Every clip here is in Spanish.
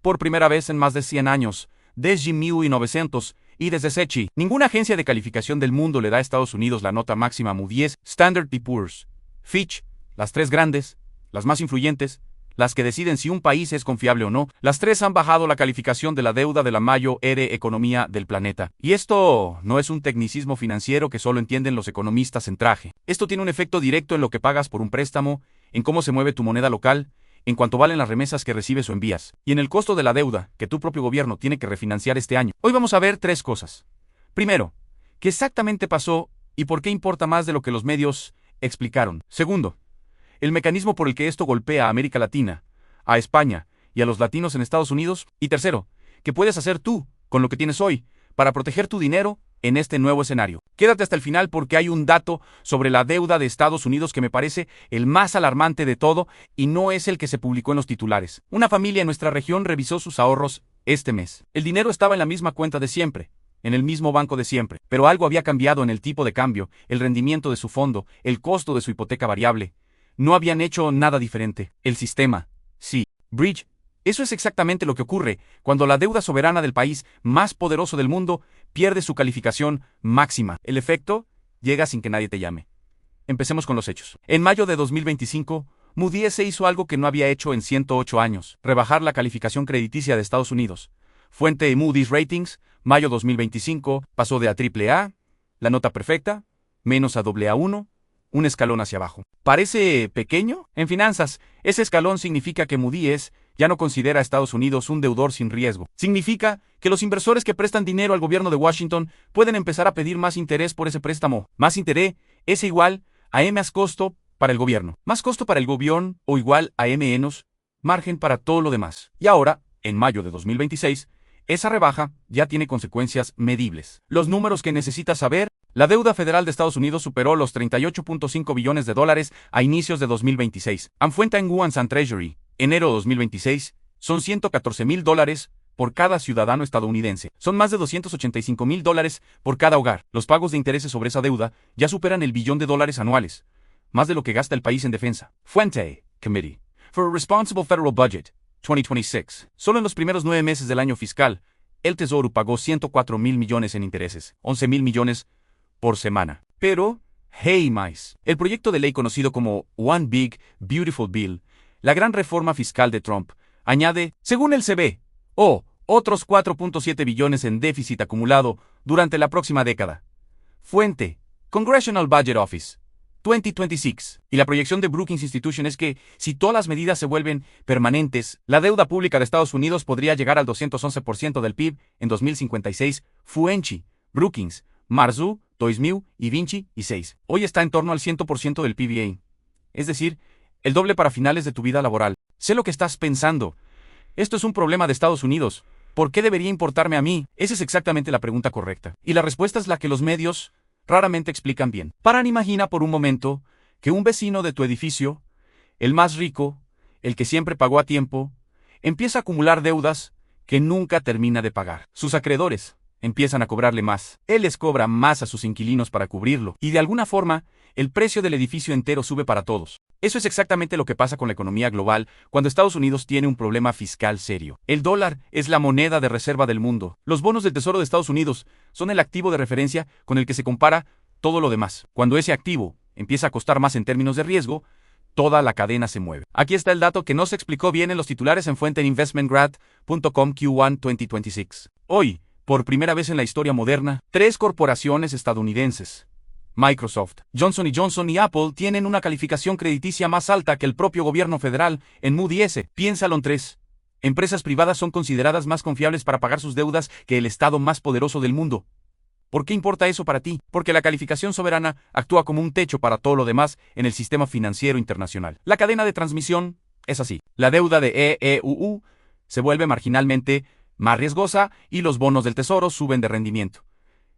por primera vez en más de 100 años, desde 1900, y desde SECI. Ninguna agencia de calificación del mundo le da a Estados Unidos la nota máxima Moody's, Standard & Poor's, Fitch, las tres grandes, las más influyentes, las que deciden si un país es confiable o no. Las tres han bajado la calificación de la deuda de la mayor economía del planeta. Y esto no es un tecnicismo financiero que solo entienden los economistas en traje. Esto tiene un efecto directo en lo que pagas por un préstamo, en cómo se mueve tu moneda local, en cuanto valen las remesas que recibes o envías, y en el costo de la deuda que tu propio gobierno tiene que refinanciar este año. Hoy vamos a ver tres cosas. Primero, ¿qué exactamente pasó y por qué importa más de lo que los medios explicaron? Segundo, el mecanismo por el que esto golpea a América Latina, a España y a los latinos en Estados Unidos. Y tercero, ¿qué puedes hacer tú con lo que tienes hoy para proteger tu dinero en este nuevo escenario? Quédate hasta el final porque hay un dato sobre la deuda de Estados Unidos que me parece el más alarmante de todo y no es el que se publicó en los titulares. Una familia en nuestra región revisó sus ahorros este mes. El dinero estaba en la misma cuenta de siempre, en el mismo banco de siempre, pero algo había cambiado en el tipo de cambio, el rendimiento de su fondo, el costo de su hipoteca variable. No habían hecho nada diferente. El sistema, sí, Bridge. Eso es exactamente lo que ocurre cuando la deuda soberana del país más poderoso del mundo pierde su calificación máxima. El efecto llega sin que nadie te llame. Empecemos con los hechos. En mayo de 2025, Moody's se hizo algo que no había hecho en 108 años, rebajar la calificación crediticia de Estados Unidos. Fuente Moody's Ratings, mayo 2025, pasó de AAA, la nota perfecta, menos a AA1, un escalón hacia abajo. ¿Parece pequeño? En finanzas, ese escalón significa que Moody's ya no considera a Estados Unidos un deudor sin riesgo. Significa que los inversores que prestan dinero al gobierno de Washington pueden empezar a pedir más interés por ese préstamo. Más interés es igual a M más costo para el gobierno. Más costo para el gobierno o igual a M menos margen para todo lo demás. Y ahora, en mayo de 2026, esa rebaja ya tiene consecuencias medibles. Los números que necesitas saber. La deuda federal de Estados Unidos superó los $38.5 billones a inicios de 2026. Fuente en Guans and Treasury, enero 2026, son $114,000 por cada ciudadano estadounidense. Son más de $285,000 por cada hogar. Los pagos de intereses sobre esa deuda ya superan el $1 billón anuales, más de lo que gasta el país en defensa. Fuente, Committee for a Responsible Federal Budget, 2026. Solo en los primeros 9 meses del año fiscal, el Tesoro pagó $104,000 millones en intereses, $11,000 millones por semana. Pero, hey mais, el proyecto de ley conocido como One Big, Beautiful Bill, la gran reforma fiscal de Trump, añade, según el CB, otros 4.7 billones en déficit acumulado durante la próxima década. Fuente, Congressional Budget Office, 2026. Y la proyección de Brookings Institution es que, si todas las medidas se vuelven permanentes, la deuda pública de Estados Unidos podría llegar al 211% del PIB en 2056. Fuenchi, Brookings, Marzu, 2026. Hoy está en torno al 100% del PBA. Es decir, el doble para finales de tu vida laboral. Sé lo que estás pensando. Esto es un problema de Estados Unidos. ¿Por qué debería importarme a mí? Esa es exactamente la pregunta correcta. Y la respuesta es la que los medios raramente explican bien. Imagina por un momento que un vecino de tu edificio, el más rico, el que siempre pagó a tiempo, empieza a acumular deudas que nunca termina de pagar. Sus acreedores empiezan a cobrarle más. Él les cobra más a sus inquilinos para cubrirlo. Y de alguna forma, el precio del edificio entero sube para todos. Eso es exactamente lo que pasa con la economía global cuando Estados Unidos tiene un problema fiscal serio. El dólar es la moneda de reserva del mundo. Los bonos del Tesoro de Estados Unidos son el activo de referencia con el que se compara todo lo demás. Cuando ese activo empieza a costar más en términos de riesgo, toda la cadena se mueve. Aquí está el dato que no se explicó bien en los titulares en fuente en investmentgrad.com Q1 2026. Hoy, por primera vez en la historia moderna, 3 corporaciones estadounidenses, Microsoft, Johnson & Johnson y Apple, tienen una calificación crediticia más alta que el propio gobierno federal en Moody's. Piénsalo en 3. Empresas privadas son consideradas más confiables para pagar sus deudas que el estado más poderoso del mundo. ¿Por qué importa eso para ti? Porque la calificación soberana actúa como un techo para todo lo demás en el sistema financiero internacional. La cadena de transmisión es así. La deuda de EEUU se vuelve marginalmente más riesgosa y los bonos del tesoro suben de rendimiento.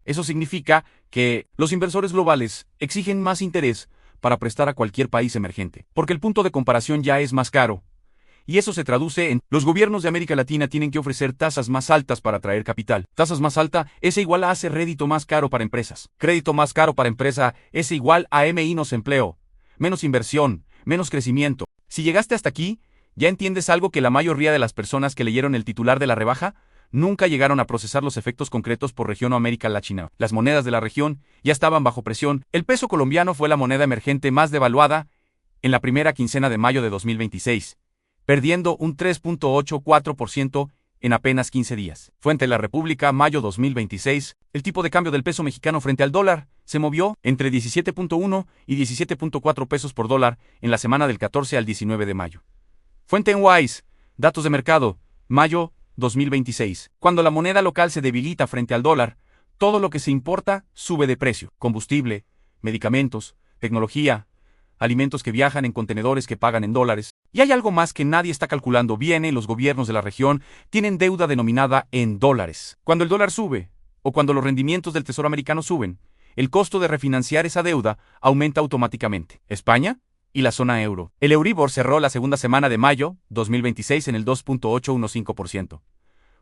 Eso significa que los inversores globales exigen más interés para prestar a cualquier país emergente, porque el punto de comparación ya es más caro. Y eso se traduce en, los gobiernos de América Latina tienen que ofrecer tasas más altas para atraer capital. Tasas más altas es igual a hacer rédito más caro para empresas. Crédito más caro para empresa es igual a menos empleo, menos inversión, menos crecimiento. Si llegaste hasta aquí, ¿Ya entiendes algo que la mayoría de las personas que leyeron el titular de la rebaja nunca llegaron a procesar los efectos concretos por región o América Latina? Las monedas de la región ya estaban bajo presión. El peso colombiano fue la moneda emergente más devaluada en la primera quincena de mayo de 2026, perdiendo un 3.84% en apenas 15 días. Fuente La República, mayo 2026, el tipo de cambio del peso mexicano frente al dólar se movió entre 17.1 y 17.4 pesos por dólar en la semana del 14 al 19 de mayo. Fuente en Wise, datos de mercado, mayo 2026. Cuando la moneda local se debilita frente al dólar, todo lo que se importa sube de precio. Combustible, medicamentos, tecnología, alimentos que viajan en contenedores que pagan en dólares. Y hay algo más que nadie está calculando bien: los gobiernos de la región tienen deuda denominada en dólares. Cuando el dólar sube, o cuando los rendimientos del Tesoro americano suben, el costo de refinanciar esa deuda aumenta automáticamente. España y la zona euro. El Euribor cerró la segunda semana de mayo 2026 en el 2.815%.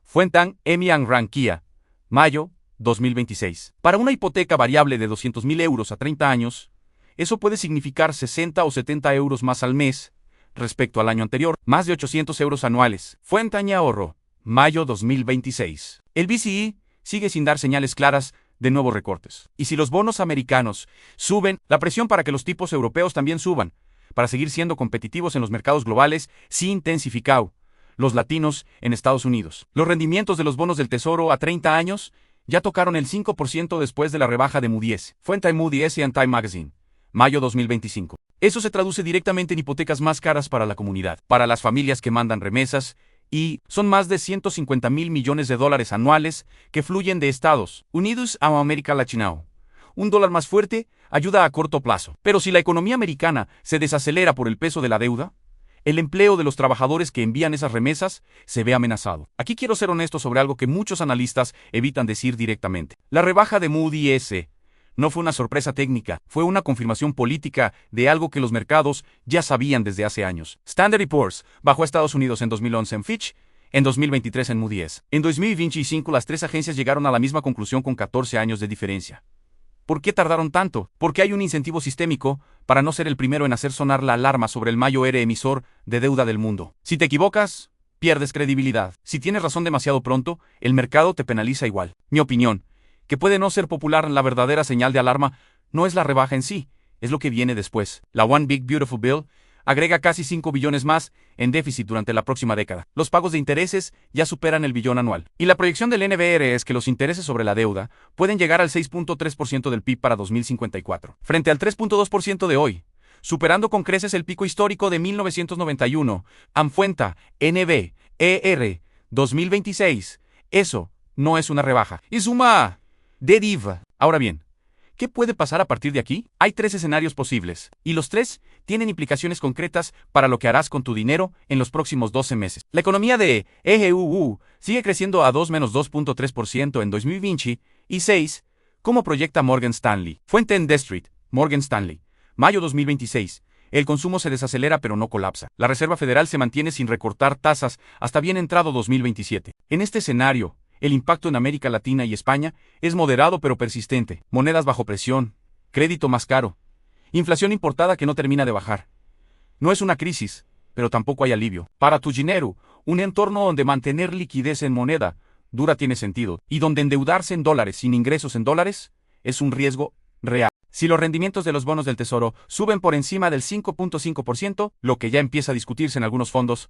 Fuente Emian Rankia, mayo 2026. Para una hipoteca variable de 200.000 euros a 30 años, eso puede significar 60 o 70 euros más al mes respecto al año anterior, más de 800 euros anuales. Fuente Ahorro, mayo 2026. El BCE sigue sin dar señales claras de nuevos recortes. Y si los bonos americanos suben, la presión para que los tipos europeos también suban, para seguir siendo competitivos en los mercados globales, se intensificó. Los latinos en Estados Unidos. Los rendimientos de los bonos del Tesoro a 30 años ya tocaron el 5% después de la rebaja de Moody's. Fuente Moody's y Time Magazine, mayo 2025. Eso se traduce directamente en hipotecas más caras para la comunidad, para las familias que mandan remesas, y son más de 150.000 millones de dólares anuales que fluyen de Estados Unidos a América Latina. Un dólar más fuerte ayuda a corto plazo. Pero si la economía americana se desacelera por el peso de la deuda, el empleo de los trabajadores que envían esas remesas se ve amenazado. Aquí quiero ser honesto sobre algo que muchos analistas evitan decir directamente. La rebaja de Moody's no fue una sorpresa técnica, fue una confirmación política de algo que los mercados ya sabían desde hace años. Standard & Poor's bajó a Estados Unidos en 2011 en Fitch, en 2023 en Moody's. En 2025 las tres agencias llegaron a la misma conclusión con 14 años de diferencia. ¿Por qué tardaron tanto? Porque hay un incentivo sistémico para no ser el primero en hacer sonar la alarma sobre el mayor emisor de deuda del mundo. Si te equivocas, pierdes credibilidad. Si tienes razón demasiado pronto, el mercado te penaliza igual. Mi opinión, que puede no ser popular, la verdadera señal de alarma no es la rebaja en sí, es lo que viene después. La One Big Beautiful Bill agrega casi 5 billones más en déficit durante la próxima década. Los pagos de intereses ya superan el billón anual. Y la proyección del NBR es que los intereses sobre la deuda pueden llegar al 6.3% del PIB para 2054, frente al 3.2% de hoy, superando con creces el pico histórico de 1991. Fuente NBER 2026. Eso no es una rebaja, es una deriva. Ahora bien, ¿qué puede pasar a partir de aquí? Hay tres escenarios posibles, y los tres tienen implicaciones concretas para lo que harás con tu dinero en los próximos 12 meses. La economía de EUU sigue creciendo a 2-2.3% en 2026, como proyecta Morgan Stanley. Fuente en The Street, Morgan Stanley, mayo 2026. El consumo se desacelera pero no colapsa. La Reserva Federal se mantiene sin recortar tasas hasta bien entrado 2027. En este escenario, el impacto en América Latina y España es moderado pero persistente. Monedas bajo presión, crédito más caro, inflación importada que no termina de bajar. No es una crisis, pero tampoco hay alivio. Para tu dinero, un entorno donde mantener liquidez en moneda dura tiene sentido, y donde endeudarse en dólares sin ingresos en dólares es un riesgo real. Si los rendimientos de los bonos del Tesoro suben por encima del 5.5%, lo que ya empieza a discutirse en algunos fondos,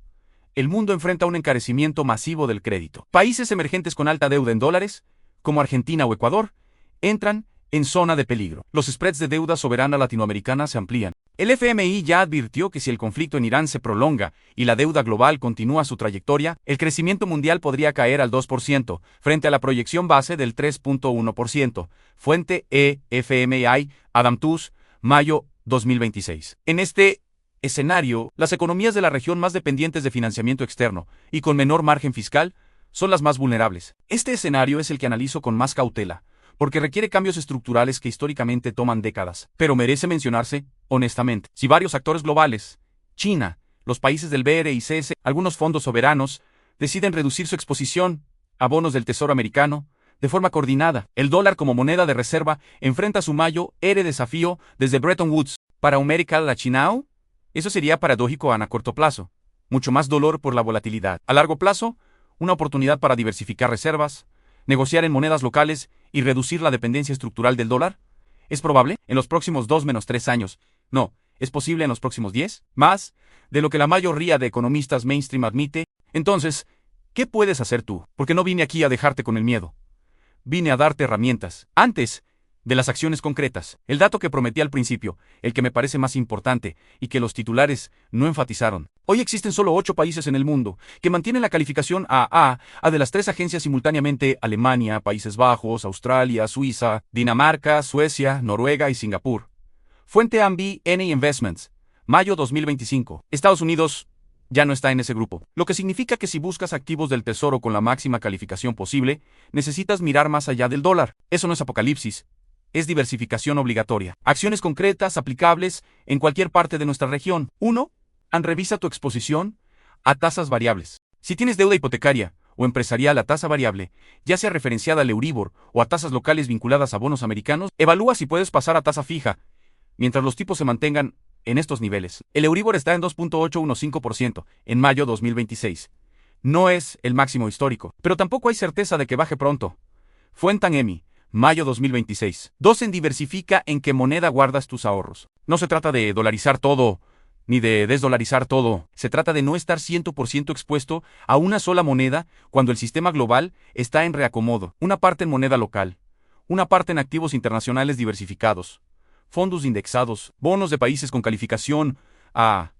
el mundo enfrenta un encarecimiento masivo del crédito. Países emergentes con alta deuda en dólares, como Argentina o Ecuador, entran en zona de peligro. Los spreads de deuda soberana latinoamericana se amplían. El FMI ya advirtió que si el conflicto en Irán se prolonga y la deuda global continúa su trayectoria, el crecimiento mundial podría caer al 2%, frente a la proyección base del 3.1%. Fuente FMI, Adam Tooze, mayo 2026. En este escenario, las economías de la región más dependientes de financiamiento externo y con menor margen fiscal son las más vulnerables. Este escenario es el que analizo con más cautela, porque requiere cambios estructurales que históricamente toman décadas. Pero merece mencionarse, honestamente, si varios actores globales, China, los países del BRICS, algunos fondos soberanos, deciden reducir su exposición a bonos del Tesoro americano, de forma coordinada, el dólar como moneda de reserva enfrenta su mayor desafío desde Bretton Woods. Para América Latina, eso sería paradójico a corto plazo, mucho más dolor por la volatilidad. A largo plazo, una oportunidad para diversificar reservas, negociar en monedas locales y reducir la dependencia estructural del dólar. ¿Es probable en los próximos 2-3 años? No. ¿Es posible en los próximos 10? Más de lo que la mayoría de economistas mainstream admite. Entonces, ¿qué puedes hacer tú? Porque no vine aquí a dejarte con el miedo. Vine a darte herramientas. Antes de las acciones concretas. El dato que prometí al principio, el que me parece más importante, y que los titulares no enfatizaron. Hoy existen solo 8 países en el mundo que mantienen la calificación AA a de las 3 agencias simultáneamente: Alemania, Países Bajos, Australia, Suiza, Dinamarca, Suecia, Noruega y Singapur. Fuente AMBI Investments. Mayo 2025. Estados Unidos ya no está en ese grupo. Lo que significa que si buscas activos del tesoro con la máxima calificación posible, necesitas mirar más allá del dólar. Eso no es apocalipsis. Es diversificación obligatoria. Acciones concretas, aplicables, en cualquier parte de nuestra región. 1. Revisa tu exposición a tasas variables. Si tienes deuda hipotecaria o empresarial a tasa variable, ya sea referenciada al Euribor o a tasas locales vinculadas a bonos americanos, evalúa si puedes pasar a tasa fija, mientras los tipos se mantengan en estos niveles. El Euribor está en 2.815% en mayo 2026. No es el máximo histórico, pero tampoco hay certeza de que baje pronto. Fuente AMBI. Mayo 2026. 2. Diversifica en qué moneda guardas tus ahorros. No se trata de dolarizar todo, ni de desdolarizar todo. Se trata de no estar 100% expuesto a una sola moneda cuando el sistema global está en reacomodo. Una parte en moneda local, una parte en activos internacionales diversificados, fondos indexados, bonos de países con calificación A.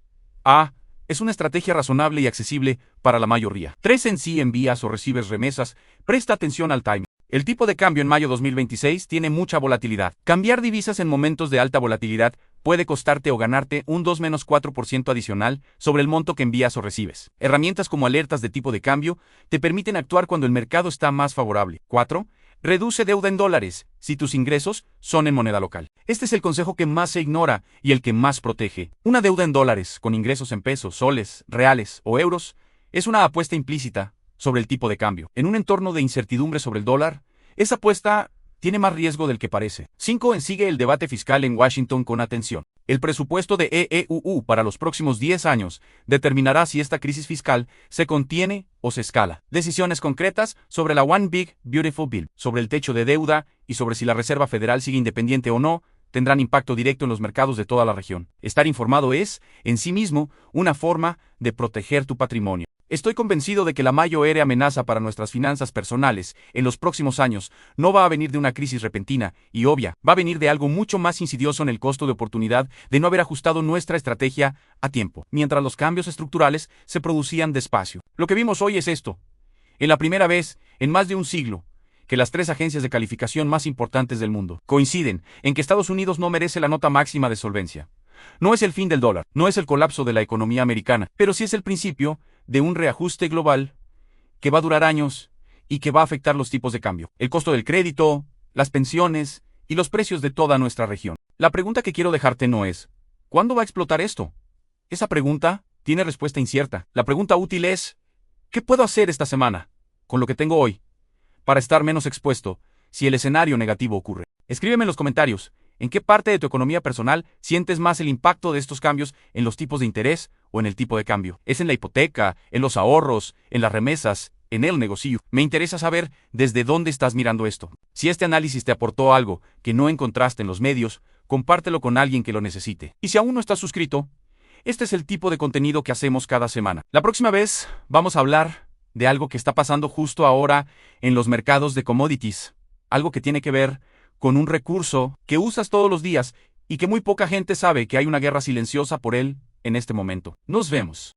Es una estrategia razonable y accesible para la mayoría. 3. Si envías o recibes remesas, presta atención al timing. El tipo de cambio en mayo 2026 tiene mucha volatilidad. Cambiar divisas en momentos de alta volatilidad puede costarte o ganarte un 2-4% adicional sobre el monto que envías o recibes. Herramientas como alertas de tipo de cambio te permiten actuar cuando el mercado está más favorable. 4. Reduce deuda en dólares si tus ingresos son en moneda local. Este es el consejo que más se ignora y el que más protege. Una deuda en dólares con ingresos en pesos, soles, reales o euros es una apuesta implícita sobre el tipo de cambio. En un entorno de incertidumbre sobre el dólar, esa apuesta tiene más riesgo del que parece. 5. Sigue el debate fiscal en Washington con atención. El presupuesto de EEUU para los próximos 10 años determinará si esta crisis fiscal se contiene o se escala. Decisiones concretas sobre la One Big Beautiful Bill, sobre el techo de deuda y sobre si la Reserva Federal sigue independiente o no, tendrán impacto directo en los mercados de toda la región. Estar informado es, en sí mismo, una forma de proteger tu patrimonio. Estoy convencido de que la mayor amenaza para nuestras finanzas personales en los próximos años no va a venir de una crisis repentina y obvia, va a venir de algo mucho más insidioso en el costo de oportunidad de no haber ajustado nuestra estrategia a tiempo, mientras los cambios estructurales se producían despacio. Lo que vimos hoy es esto. En la primera vez, en más de un siglo, que las 3 agencias de calificación más importantes del mundo coinciden en que Estados Unidos no merece la nota máxima de solvencia. No es el fin del dólar, no es el colapso de la economía americana, pero sí es el principio de un reajuste global que va a durar años y que va a afectar los tipos de cambio, el costo del crédito, las pensiones y los precios de toda nuestra región. La pregunta que quiero dejarte no es ¿cuándo va a explotar esto? Esa pregunta tiene respuesta incierta. La pregunta útil es ¿qué puedo hacer esta semana, con lo que tengo hoy, para estar menos expuesto si el escenario negativo ocurre? Escríbeme en los comentarios ¿en qué parte de tu economía personal sientes más el impacto de estos cambios en los tipos de interés o en el tipo de cambio? ¿Es en la hipoteca, en los ahorros, en las remesas, en el negocio? Me interesa saber desde dónde estás mirando esto. Si este análisis te aportó algo que no encontraste en los medios, compártelo con alguien que lo necesite. Y si aún no estás suscrito, este es el tipo de contenido que hacemos cada semana. La próxima vez vamos a hablar de algo que está pasando justo ahora en los mercados de commodities. Algo que tiene que ver con un recurso que usas todos los días y que muy poca gente sabe que hay una guerra silenciosa por él en este momento. Nos vemos.